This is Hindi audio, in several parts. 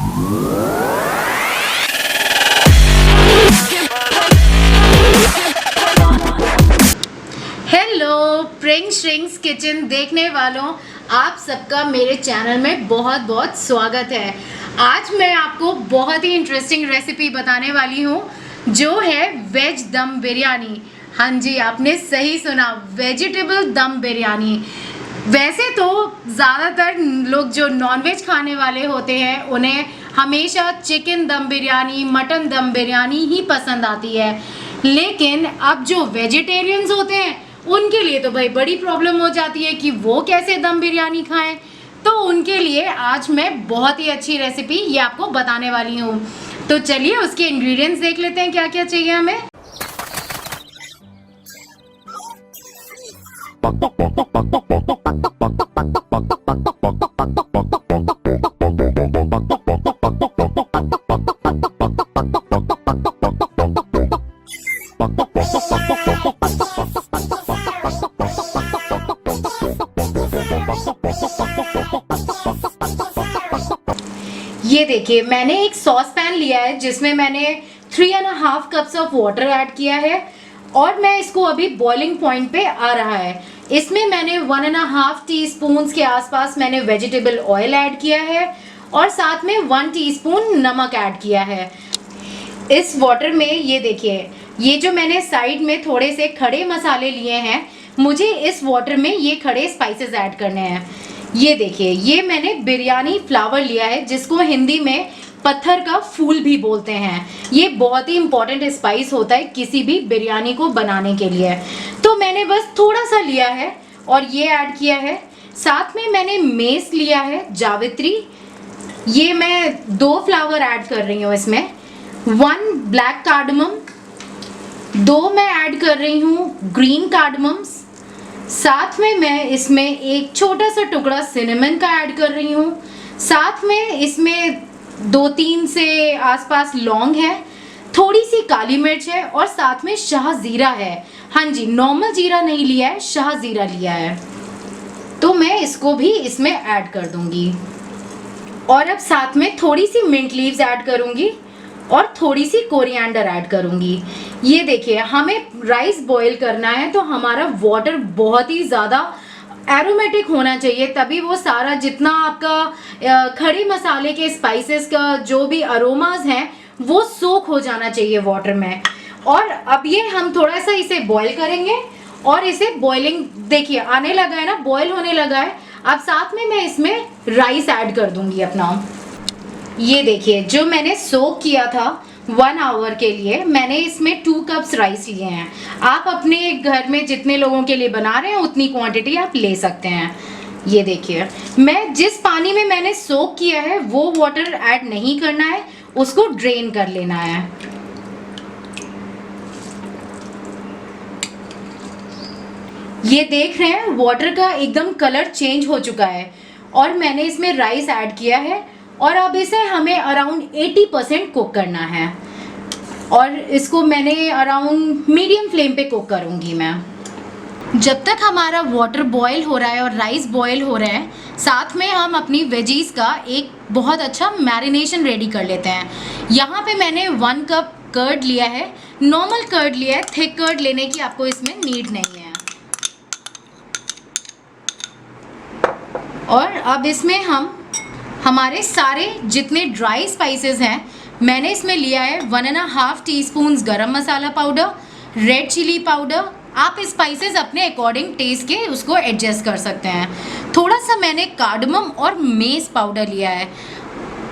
हेलो प्रिंग श्रिंग्स किचन देखने वालों, आप सबका मेरे चैनल में बहुत बहुत स्वागत है। आज मैं आपको बहुत ही इंटरेस्टिंग रेसिपी बताने वाली हूँ जो है वेज दम बिरयानी। हाँ जी, आपने सही सुना, वेजिटेबल दम बिरयानी। वैसे तो ज़्यादातर लोग जो नॉनवेज खाने वाले होते हैं उन्हें हमेशा चिकन दम बिरयानी, मटन दम बिरयानी ही पसंद आती है, लेकिन अब जो वेजिटेरियंस होते हैं उनके लिए तो भाई बड़ी प्रॉब्लम हो जाती है कि वो कैसे दम बिरयानी खाएं। तो उनके लिए आज मैं बहुत ही अच्छी रेसिपी ये आपको बताने वाली हूँ। तो चलिए उसके इंग्रेडिएंट्स देख लेते हैं क्या क्या चाहिए हमें। ये देखिए, मैंने एक सॉस पैन लिया है जिसमें मैंने 3.5 कप्स ऑफ वाटर ऐड किया है और मैं इसको अभी बॉइलिंग पॉइंट पे आ रहा है। इसमें मैंने 1.5 टीस्पून के आसपास मैंने वेजिटेबल ऑयल ऐड किया है और साथ में 1 टीस्पून नमक ऐड किया है। इस वाटर में ये देखिए, ये जो मैंने साइड में थोड़े से खड़े मसाले लिए हैं, मुझे इस वाटर में ये खड़े स्पाइसेस ऐड करने हैं। ये देखिए, ये मैंने बिरयानी फ्लावर लिया है जिसको हिंदी में पत्थर का फूल भी बोलते हैं। ये बहुत ही इंपॉर्टेंट स्पाइस होता है किसी भी बिरयानी को बनाने के लिए। तो मैंने बस थोड़ा सा लिया है और ये ऐड किया है। साथ में मैंने मेस लिया है, जावित्री। ये मैं 2 फ्लावर ऐड कर रही हूँ इसमें। 1 ब्लैक कार्डमम, 2 मैं ऐड कर रही हूँ ग्रीन कार्डमम्स। साथ में मैं इसमें एक छोटा सा टुकड़ा सिनेमन का ऐड कर रही हूँ। साथ में इसमें 2-3 से आसपास लौंग है, थोड़ी सी काली मिर्च है और साथ में शाह जीरा है। हाँ जी, नॉर्मल जीरा नहीं लिया है, शाह जीरा लिया है। तो मैं इसको भी इसमें ऐड कर दूंगी और अब साथ में थोड़ी सी मिंट लीव्स ऐड करूंगी और थोड़ी सी कोरिएंडर ऐड करूंगी। ये देखिए, हमें राइस बॉईल करना है तो हमारा वाटर बहुत ही ज़्यादा एरोमेटिक होना चाहिए, तभी वो सारा जितना आपका खड़े मसाले के स्पाइसेस का जो भी अरोमाज हैं वो सोख हो जाना चाहिए वाटर में। और अब ये हम थोड़ा सा इसे बॉईल करेंगे और इसे बॉइलिंग देखिए आने लगा है ना, बॉईल होने लगा है। अब साथ में मैं इसमें राइस ऐड कर दूंगी अपना। ये देखिए, जो मैंने सोक किया था 1 आवर के लिए, मैंने इसमें 2 कप्स राइस लिए हैं। आप अपने घर में जितने लोगों के लिए बना रहे हैं उतनी क्वांटिटी आप ले सकते हैं। ये देखिए, मैं जिस पानी में मैंने सोक किया है वो वाटर ऐड नहीं करना है, उसको ड्रेन कर लेना है। ये देख रहे हैं, वाटर का एकदम कलर चेंज हो चुका है और मैंने इसमें राइस ऐड किया है और अब इसे हमें अराउंड 80% कुक करना है और इसको मैंने अराउंड मीडियम फ्लेम पे कुक करूंगी मैं। जब तक हमारा वाटर बॉईल हो रहा है और राइस बॉईल हो रहा है, साथ में हम अपनी वेजीज का एक बहुत अच्छा मैरिनेशन रेडी कर लेते हैं। यहाँ पे मैंने 1 कप कर्ड लिया है, नॉर्मल कर्ड लिया है, थिक कर्ड लेने की आपको इसमें नीड नहीं है। और अब इसमें हम हमारे सारे जितने ड्राई स्पाइसेस हैं, मैंने इसमें लिया है 1.5 टीस्पून गरम मसाला पाउडर, रेड चिली पाउडर। आप स्पाइसेस अपने अकॉर्डिंग टेस्ट के उसको एडजस्ट कर सकते हैं। थोड़ा सा मैंने कार्डमम और मेस पाउडर लिया है,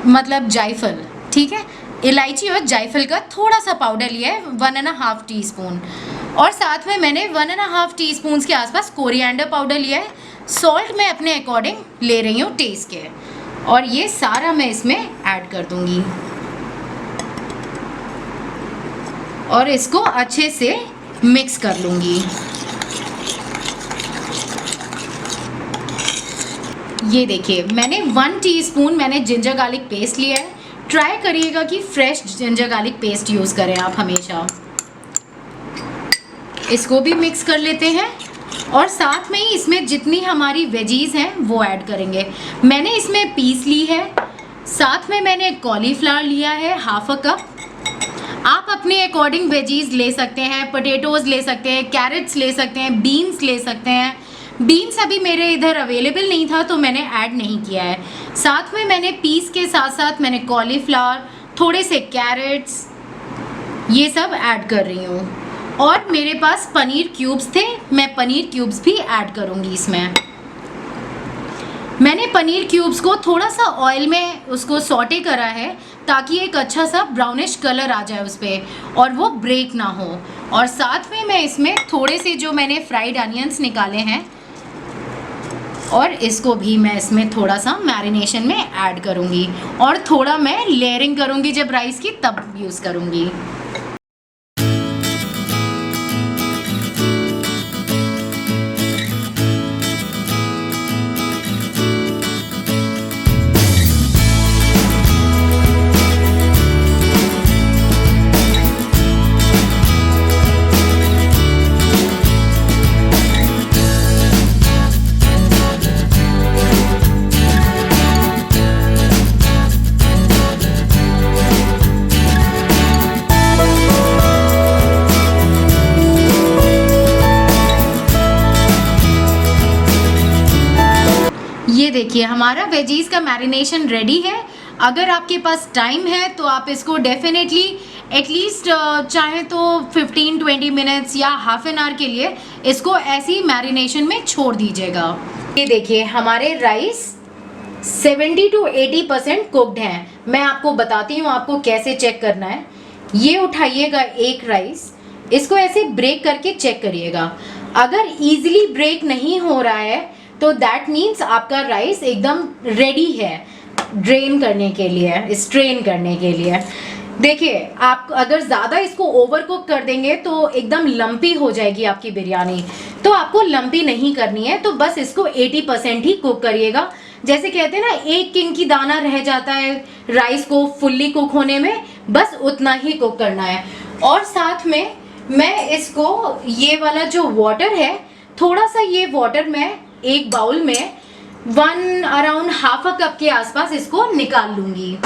मतलब जायफल, ठीक है, इलायची और जायफल का थोड़ा सा पाउडर लिया है 1.5 टीस्पून। और साथ में मैंने 1.5 टीस्पून के आसपास कोरिएंडर पाउडर लिया है। सॉल्ट मैं अपने अकॉर्डिंग ले रही हूँ टेस्ट के, और ये सारा मैं इसमें ऐड कर दूंगी और इसको अच्छे से मिक्स कर लूंगी। ये देखिए, मैंने 1 टीस्पून मैंने जिंजर गार्लिक पेस्ट लिया है। ट्राई करिएगा कि fresh ginger garlic paste use करें आप हमेशा। इसको भी मिक्स कर लेते हैं और साथ में ही इसमें जितनी हमारी वेजीज हैं वो ऐड करेंगे। मैंने इसमें पीस ली है साथ में मैंने कॉलीफ्लावर लिया है हाफ अ कप। आप अपने अकॉर्डिंग वेजीज ले सकते हैं, पोटैटोज ले सकते हैं, कैरेट्स ले सकते हैं, बीन्स ले सकते हैं। बीन्स अभी मेरे इधर अवेलेबल नहीं था तो मैंने ऐड नहीं किया है। साथ में मैंने पीस के साथ साथ मैंने कॉलीफ्लावर, थोड़े से कैरेट्स, ये सब ऐड कर रही हूँ। और मेरे पास पनीर क्यूब्स थे, मैं पनीर क्यूब्स भी ऐड करूँगी इसमें। मैंने पनीर क्यूब्स को थोड़ा सा ऑयल में उसको सॉटे करा है ताकि एक अच्छा सा ब्राउनिश कलर आ जाए उस पर और वो ब्रेक ना हो। और साथ में मैं इसमें थोड़े से जो मैंने फ्राइड अनियंस निकाले हैं और इसको भी मैं इसमें थोड़ा सा मैरिनेशन में ऐड करूँगी और थोड़ा मैं लेयरिंग करूँगी जब राइस की, तब यूज़ करूँगी। ये देखिए हमारा वेजीज का मैरिनेशन रेडी है। अगर आपके पास टाइम है तो आप इसको डेफिनेटली एटलीस्ट चाहे तो 15-20 मिनट्स या हाफ एन आवर के लिए इसको ऐसी मैरिनेशन में छोड़ दीजिएगा। ये देखिए हमारे राइस 70 to 80% कुक्ड हैं। मैं आपको बताती हूँ आपको कैसे चेक करना है। ये उठाइएगा एक राइस, इसको ऐसे ब्रेक करके चेक करिएगा। अगर इजीली ब्रेक नहीं हो रहा है तो दैट मीन्स आपका राइस एकदम रेडी है ड्रेन करने के लिए, स्ट्रेन करने के लिए। देखिए आप अगर ज़्यादा इसको ओवर कुक कर देंगे तो एकदम लंपी हो जाएगी आपकी बिरयानी, तो आपको लंपी नहीं करनी है। तो बस इसको 80% ही कुक करिएगा। जैसे कहते हैं ना, एक किंग की दाना रह जाता है राइस को फुल्ली कुक होने में, बस उतना ही कुक करना है। और साथ में मैं इसको ये वाला जो वाटर है, थोड़ा सा ये वाटर मैं एक बाउल में अराउंड हाफ अ कप के आसपास इसको निकाल लूँगी।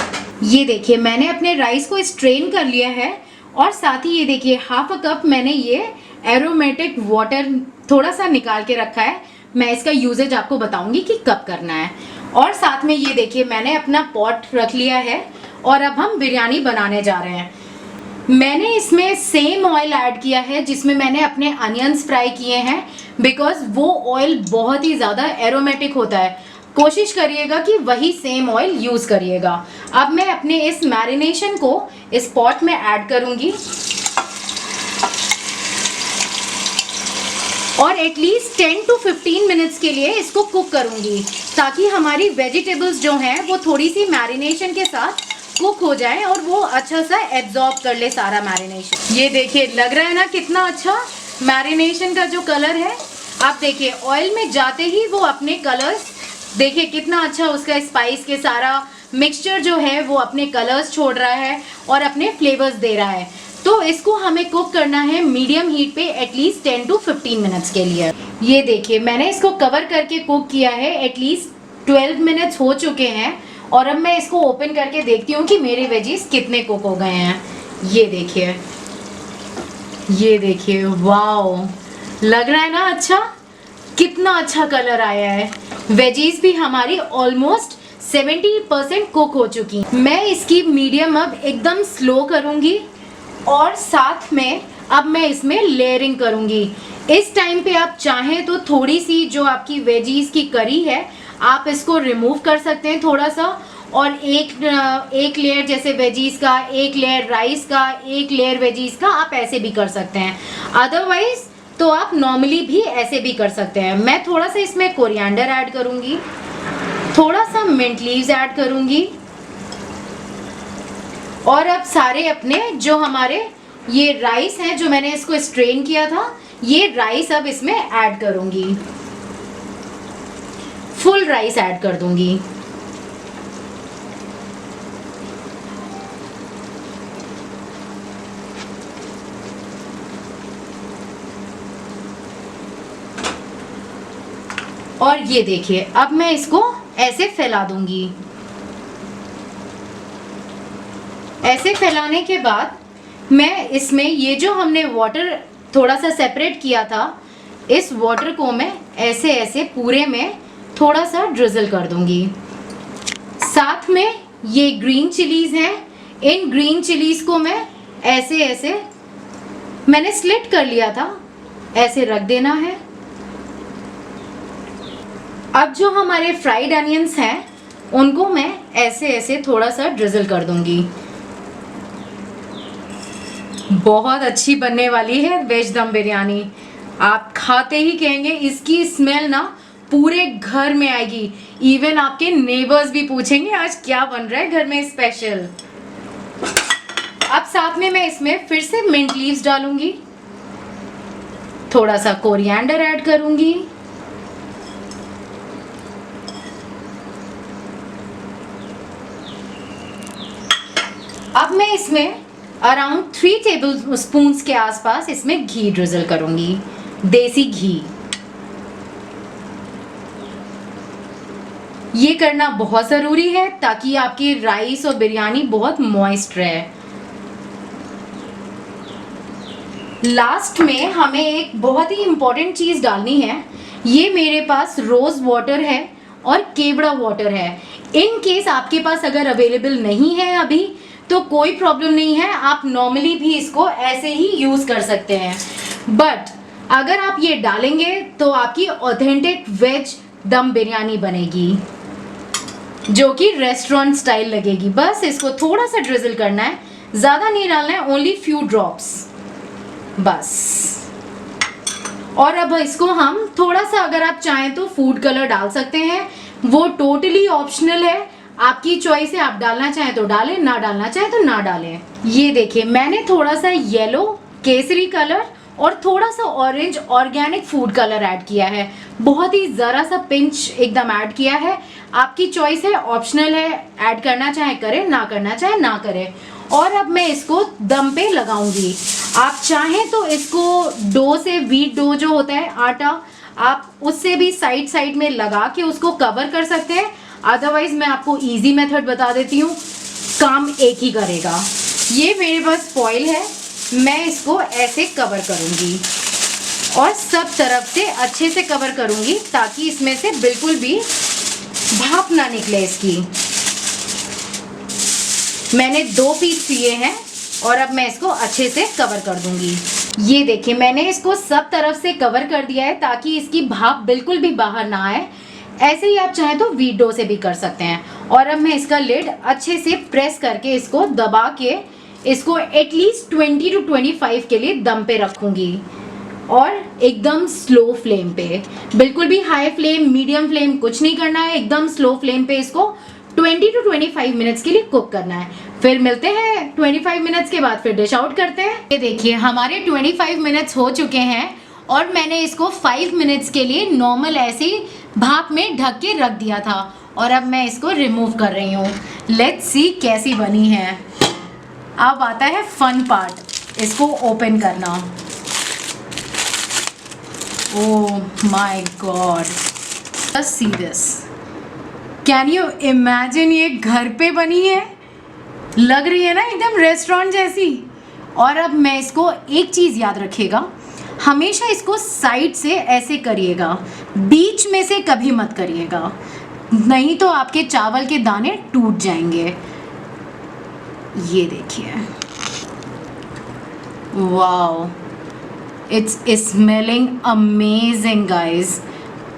ये देखिए मैंने अपने राइस को स्ट्रेन कर लिया है और साथ ही ये देखिए हाफ अ कप मैंने ये एरोमेटिक वाटर थोड़ा सा निकाल के रखा है। मैं इसका यूजेज आपको बताऊंगी कि कब करना है। और साथ में ये देखिए मैंने अपना पॉट रख लिया है और अब हम बिरयानी बनाने जा रहे हैं। मैंने इसमें सेम ऑयल ऐड किया है जिसमें मैंने अपने अनियंस फ्राई किए हैं, बिकॉज वो ऑयल बहुत ही ज़्यादा एरोमेटिक होता है। कोशिश करिएगा कि वही सेम ऑयल यूज़ करिएगा। अब मैं अपने इस मैरिनेशन को इस पॉट में ऐड करूँगी और एटलीस्ट 10 to 15 मिनट्स के लिए इसको कुक करूँगी ताकि हमारी वेजिटेबल्स जो हैं वो थोड़ी सी मैरिनेशन के साथ कुक हो जाए और वो अच्छा सा एब्जॉर्ब कर ले सारा मैरिनेशन। ये देखिए लग रहा है ना कितना अच्छा मैरिनेशन का जो कलर है। आप देखिए ऑयल में जाते ही वो अपने कलर्स, देखिए कितना अच्छा उसका स्पाइस के सारा मिक्सचर जो है वो अपने कलर्स छोड़ रहा है और अपने फ्लेवर्स दे रहा है। तो इसको हमें कुक करना है मीडियम हीट पे एटलीस्ट 10 to 15 मिनट्स के लिए। ये देखिए मैंने इसको कवर करके कुक किया है, एटलीस्ट 12 मिनट्स हो चुके हैं और अब मैं इसको ओपन करके देखती हूँ कि मेरे वेजीज कितने कुक हो गए हैं। ये देखिए वाओ, लग रहा है ना अच्छा, कितना अच्छा कलर आया है। वेजीज भी हमारी ऑलमोस्ट 70% कुक हो चुकी हैं। मैं इसकी मीडियम अब एकदम स्लो करूँगी और साथ में अब मैं इसमें लेयरिंग करूँगी। इस टाइम पे आप चाहें तो थोड़ी सी जो आपकी वेजीज की करी है आप इसको रिमूव कर सकते हैं थोड़ा सा, और एक लेयर जैसे वेजीज का, एक लेयर राइस का, एक लेयर वेजीज का, आप ऐसे भी कर सकते हैं। अदरवाइज तो आप नॉर्मली भी ऐसे भी कर सकते हैं। मैं थोड़ा सा इसमें कोरिएंडर ऐड करूँगी, थोड़ा सा मिंट लीव्स ऐड करूँगी और अब सारे अपने जो हमारे ये राइस हैं जो मैंने इसको स्ट्रेन किया था, ये राइस अब इसमें ऐड करूँगी, फुल राइस ऐड कर दूँगी। और ये देखिए अब मैं इसको ऐसे फैला दूंगी। ऐसे फैलाने के बाद मैं इसमें ये जो हमने वाटर थोड़ा सा सेपरेट किया था, इस वाटर को मैं ऐसे ऐसे पूरे में थोड़ा सा ड्रिजल कर दूंगी। साथ में ये ग्रीन चिलीज हैं, इन ग्रीन चिलीज को मैं ऐसे ऐसे मैंने स्लिट कर लिया था, ऐसे रख देना है। अब जो हमारे फ्राइड अनियंस हैं उनको मैं ऐसे ऐसे थोड़ा सा ड्रिजल कर दूंगी। बहुत अच्छी बनने वाली है वेज दम बिरयानी। आप खाते ही कहेंगे इसकी स्मेल ना पूरे घर में आएगी। इवन आपके नेबर्स भी पूछेंगे आज क्या बन रहा है घर में स्पेशल। अब साथ में मैं इसमें फिर से मिंट लीव्स डालूंगी, थोड़ा सा कोरिएंडर ऐड करूंगी, अब मैं इसमें अराउंड 3 टेबल स्पून के आसपास इसमें घी ड्रिजल करूंगी, देसी घी। ये करना बहुत ज़रूरी है ताकि आपकी राइस और बिरयानी बहुत मॉइस्ट रहे। लास्ट में हमें एक बहुत ही इम्पॉर्टेंट चीज़ डालनी है। ये मेरे पास रोज़ वाटर है और केवड़ा वाटर है। इन केस आपके पास अगर अवेलेबल नहीं है अभी तो कोई प्रॉब्लम नहीं है, आप नॉर्मली भी इसको ऐसे ही यूज़ कर सकते हैं। बट अगर आप ये डालेंगे तो आपकी ऑथेंटिक वेज दम बिरयानी बनेगी जो कि रेस्टोरेंट स्टाइल लगेगी। बस इसको थोड़ा सा ड्रिजल करना है, ज़्यादा नहीं डालना है, ओनली फ्यू ड्रॉप्स बस। और अब इसको हम थोड़ा सा अगर आप चाहें तो फूड कलर डाल सकते हैं, वो टोटली ऑप्शनल है, आपकी चॉइस है। आप डालना चाहें तो डालें, ना डालना चाहें तो ना डालें। ये देखिए मैंने थोड़ा सा येलो केसरी कलर और थोड़ा सा orange organic food colour add किया है, बहुत ही ज़रा सा पिंच एकदम ऐड किया है। आपकी चॉइस है, ऑप्शनल है, ऐड करना चाहे करें, ना करना चाहे ना करें। और अब मैं इसको दम पे लगाऊंगी। आप चाहें तो इसको डो से, व्हीट डो जो होता है आटा, आप उससे भी साइड साइड में लगा के उसको कवर कर सकते हैं। अदरवाइज मैं आपको इजी मेथड बता देती हूँ, काम एक ही करेगा। ये मेरे पास फॉइल है, मैं इसको ऐसे कवर करूँगी और सब तरफ से अच्छे से कवर करूँगी ताकि इसमें से बिल्कुल भी भाप ना निकले इसकी। मैंने 2 पीस सिए हैं और अब मैं इसको अच्छे से कवर कर दूंगी। ये देखिए मैंने इसको सब तरफ से कवर कर दिया है ताकि इसकी भाप बिल्कुल भी बाहर ना आए। ऐसे ही आप चाहें तो व्हीट डो से भी कर सकते हैं। और अब मैं इसका लिड अच्छे से प्रेस करके इसको दबा के इसको एटलीस्ट 20 to 25 के लिए दम पे रखूंगी और एकदम स्लो फ्लेम पे, बिल्कुल भी हाई फ्लेम मीडियम फ्लेम कुछ नहीं करना है, एकदम स्लो फ्लेम पे इसको 20 to 25 मिनट्स के लिए कुक करना है। फिर मिलते हैं 25 मिनट्स के बाद, फिर डिश आउट करते हैं। ये देखिए हमारे 25 मिनट्स हो चुके हैं और मैंने इसको 5 मिनट्स के लिए नॉर्मल ऐसे ही भाप में ढक के रख दिया था और अब मैं इसको रिमूव कर रही हूँ। लेट्स सी कैसी बनी है। अब आता है फन पार्ट, इसको ओपन करना। Oh my God, just see this, can you imagine, ये घर पे बनी है, लग रही है ना एकदम रेस्टोरेंट जैसी। और अब मैं इसको एक चीज़ याद रखिएगा, हमेशा इसको साइड से ऐसे करिएगा, बीच में से कभी मत करिएगा, नहीं तो आपके चावल के दाने टूट जाएंगे। ये देखिए, wow, it's smelling amazing guys.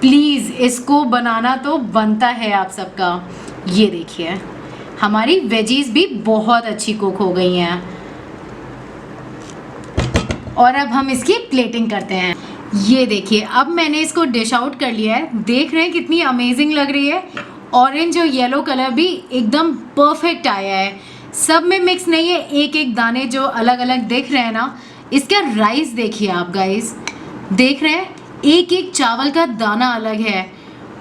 Please इसको बनाना तो बनता है आप सबका। ये देखिए हमारी वेजीज भी बहुत अच्छी कुक हो गई हैं और अब हम इसकी प्लेटिंग करते हैं। ये देखिए अब मैंने इसको डिश आउट कर लिया है, देख रहे हैं कितनी अमेजिंग लग रही है। ऑरेंज और येलो कलर भी एकदम परफेक्ट आया है, सब में मिक्स नहीं है, एक एक दाने जो अलग अलग दिख रहे हैं ना। इसका राइस देखिए आप गाइस, देख रहे हैं एक एक चावल का दाना अलग है।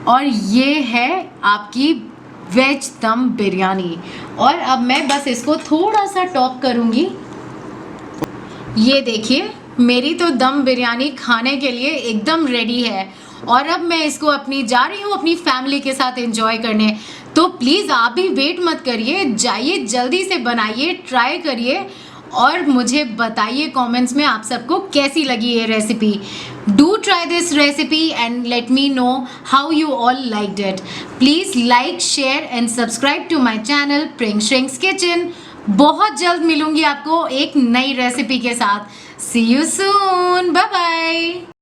और ये है आपकी वेज दम बिरयानी। और अब मैं बस इसको थोड़ा सा टॉप करूँगी। ये देखिए मेरी तो दम बिरयानी खाने के लिए एकदम रेडी है और अब मैं इसको जा रही हूँ अपनी फैमिली के साथ एंजॉय करने। तो प्लीज़ आप भी वेट मत करिए, जाइए जल्दी से बनाइए, ट्राई करिए और मुझे बताइए कमेंट्स में आप सबको कैसी लगी ये recipe. Do try this recipe and let me know how you all liked it. Please like, share and subscribe to my channel प्रिंग श्रिंक्स किचन। बहुत जल्द मिलूंगी आपको एक नई रेसिपी के साथ। See you soon, bye bye.